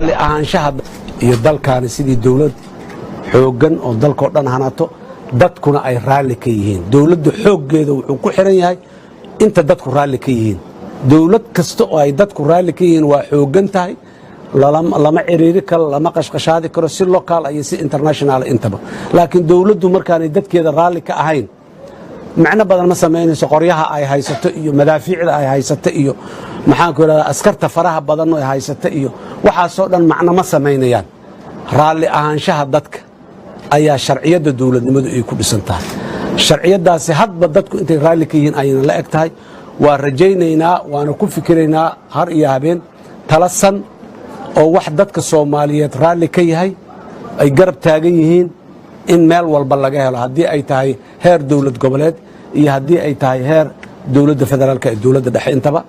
ahaanshaha iyo dalkaani sidii dawlad xoogan oo dalkoo dhan hanato dadkuna ay raalli ka yihiin. dawladdu xooggeeda wuxuu ku xiran yahay inta dadku raalli ka yihiin. dawlad kasta oo ay dadku raalli ka yihiin waa xoogan tahay, lama ciriiri karo, lama qashqashaadi karo, si local iyo si international intaba. laakiin dawladdu markaanay dadkeeda raalli ka ahayn macno badan ma samaynayso. qoryaha ay haysato iyo madaafiicda ay haysato iyo maxaanku yidhahdaa askarta faraha badan oo ay haysato iyo waxaasoo dhan macno ma samaynayaan. raalli ahaanshaha dadka ayaa sharciyadda dawladnimadu ay ku dhisan tahay. sharciyaddaasi hadba dadku intay raalli ka yihiin ayayna la eg tahay. waa rajaynaynaa, waana ku fikiraynaa har iyo habeen talasan oo wax dadka Soomaaliyeed raalli ka yahay ay garab taagan yihiin in meel walba laga helo, haddii ay tahay heer dawlad goboleed iyo haddii ay tahay heer dawladda federaalka ee dawladda dhexe intaba.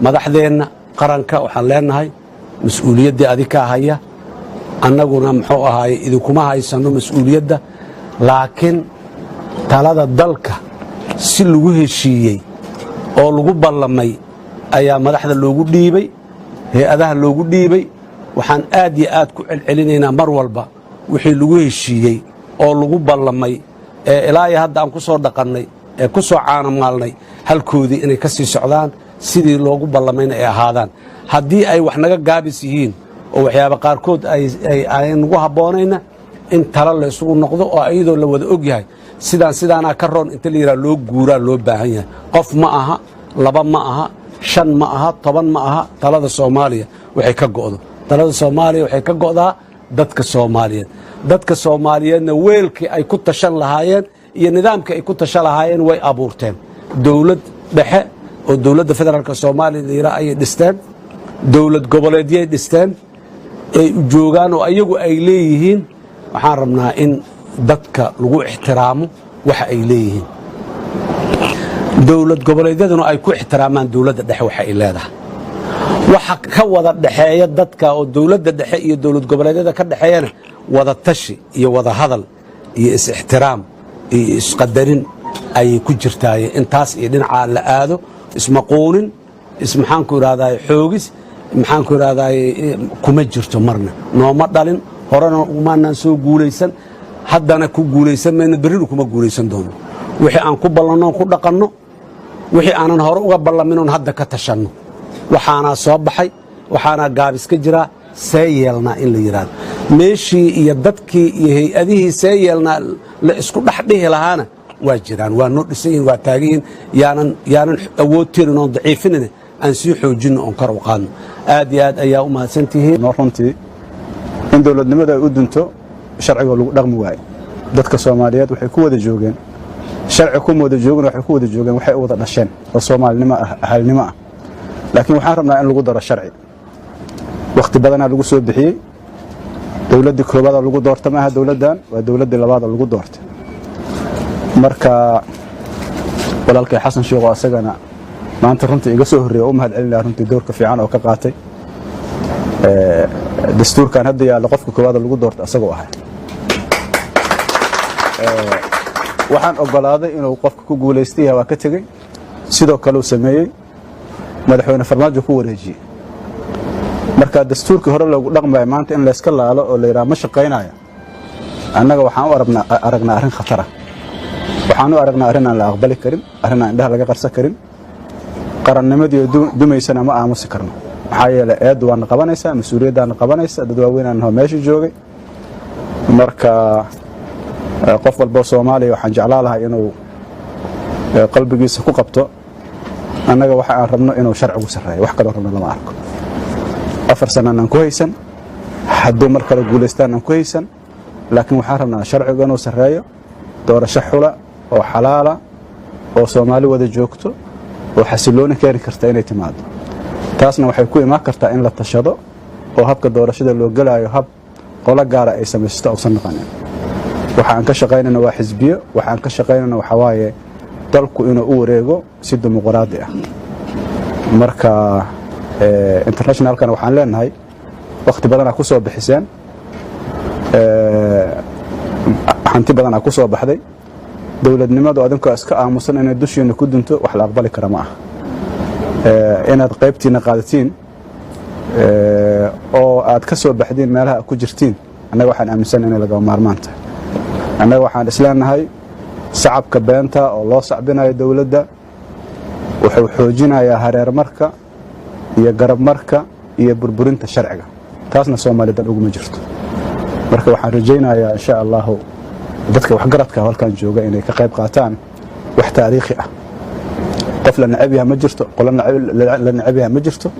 madaxdeenna qaranka waxaan leenahay mas-uuliyaddii adinkaa haya, annaguna muxuu ahaaye idinkuma haysanno mas-uuliyadda, laakiin talada dalka si lagu heshiiyey oo lagu ballamay ayaa madaxda loogu dhiibay, hay-adaha loogu dhiibay. waxaan aad iyo aad ku celcelinaynaa mar walba wixii lagu heshiiyey oo lagu ballamay ee ilaa iyo hadda aan ku soo dhaqannay ee ku soo caanamaalnay halkoodii inay ka sii socdaan, sidii loogu ballamayna ay ahaadaan. haddii ay wax naga gaabis yihiin oo waxyaaba qaarkood ay nagu habboonayna in talo la isugu noqdo oo iyadoo la wada og yahay sidaanaa ka roon inta la yidhaha loo guuraa loo baahan yahay. qof ma aha, laba ma aha, 5 ma aha, 10 ma aha. talada Soomaaliya waxay ka go'do. talada Soomaaliya waxay ka go'daa dadka Soomaaliyeed. dadka Soomaaliyeedna weelkii ay ku tashan lahaayeen iyo nidaamkii ay ku tashan lahaayeen way abuurteen. dawlad dhexe oo dawladda federaalka Soomaaliya la yidhaha ayay dhisteen, dawlad goboleedyay dhisteen ay joogaan oo ayagu ay leeyihiin. waxaan rabnaa in dadka lagu ixtiraamo waxa ay leeyihiin, dawlad goboleedyaduna ay ku ixtiraamaan dawladda dhexe waxa ay leedahay. waxa ka wada dhaxeeya dadka oo dawladda dhexe iyo dawlad goboleedyada ka dhaxeeyana wada tashi iyo wada hadal iyo is-ixtiraam iyo isqadarin ayay ku jirtaaye intaas iyo dhinacaa la aado ismaquunin maxaanku idhahdaay xoogis maxaanku idhahdaay kuma jirto marna. nooma dhalin, horena umaanaan soo guulaysan, haddana ku guulaysan mayno, berrina kuma guulaysan doono. wixii aan ku ballannoon ku dhaqanno, wixii aanan hore uga ballaminoon hadda ka tashanno. waxaanaa soo baxay, waxaanaa gaabis ka jiraa, see yeelnaa in la yidhaahdo. meeshii iyo dadkii iyo hay-adihii see yeelnaa la isku dhex dhihi lahaana waa jiraan, waa noo dhisan yihin, waa taagan yihin. yaanan awood tirin oon daciifinine aan sii xoojinno oon kor u qaadno. aad iyo aad ayaa u mahadsantihiin. runtii in dawladnimada ay u dunto sharciga lagu dhaqmi waayo. dadka Soomaaliyeed waxay ku wada joogeen sharci kuma wada joogeen, waxay ku wada joogeen waxay u wada dhasheen oo Soomaalinimo ah, ahalnimo ah. laakiin waxaan rabnaa in lagu daro sharci. waqti badanaa lagu soo bixiyey. dawladdii koobaad lagu doortay maaha dawladdan, waa dawladdii labaad lagu doortay. marka walaalkay xasan sheekh oo asagana maanta runtii iga soo horreeyay u mahad celinaya runtii doorka fiican oo ka qaatay. dastuurkan hadda yaalla qofka koobaad lagu doortay asagoo ahay. waxaan ogolaaday inuu qofka ku guulaystay waa ka tegey. sidoo kale uu sameeyey madaxweyne farmaajo ku wareejiyey. marka dastuurkii hore loogu dhaqmayo maanta in la iska laalo oo la yidhaha ma shaqaynayo, annaga waxaan u aragnaa arrin khatara. waxaan u aragnaa arrin aan la aqbali karin, arrin aan indhaha laga qarsan karin. qarannimadii dumaysana ma aamusi karno. maxaa yeelay eeddu waana qabanaysaa, mas-uuliyaddaana qabanaysa, dad waaweynaan noo meesha joogay. marka qof walboo Soomaaliya waxaan jeclaa lahaa inuu qalbigiisa ku qabto annaga waxa aan rabno inuu sharcigu sarreeyo, wax kaloo rabno lama arko. 4 sananaan ku haysan, hadduu mar kale guulaystaan ku haysan, laakiin waxaan rabnaa sharcigu inuu sarreeyo, doorasho xula oo xalaala oo Soomaali wada joogto oo xasilooni keeni karta inay timaado. taasna waxay ku imaan kartaa in la tashado oo habka doorashada loo galayo hab qolo gaara ay samaysto uusan noqonin. waxaan ka shaqaynayna waa xisbiyo, waxaan ka shaqaynayna waxa waaye dalku inuu u wareego si dimuqraadi ah. marka internationalkan waxaan leenahay waqti badanaa ku soo bixiseen, hanti badanaa ku soo baxday. dawladnimadu adinkoo iska aamusan inay dushiina ku dunto wax la aqbali kara ma aha. inaad qaybtiina qaadatiin oo aad ka soo baxdiin meelaha aad ku jirtiin annaga waxaan aaminsan inay laga maarmaan tahay annaga waxaan isleenahay shacabka beenta oo loo sacbinayo dawladda wuxuu xoojinayaa hareermarka iyo garabmarka iyo burburinta sharciga taasna Soomaalidan ugu ma jirto marka waxaan rajaynayaa insha Allah dadka waxgaradka halkan jooga inay ka qayb qaataan wax taariikhi ah qof la nacab yahay ma jirto qolana la nacab yahay ma jirto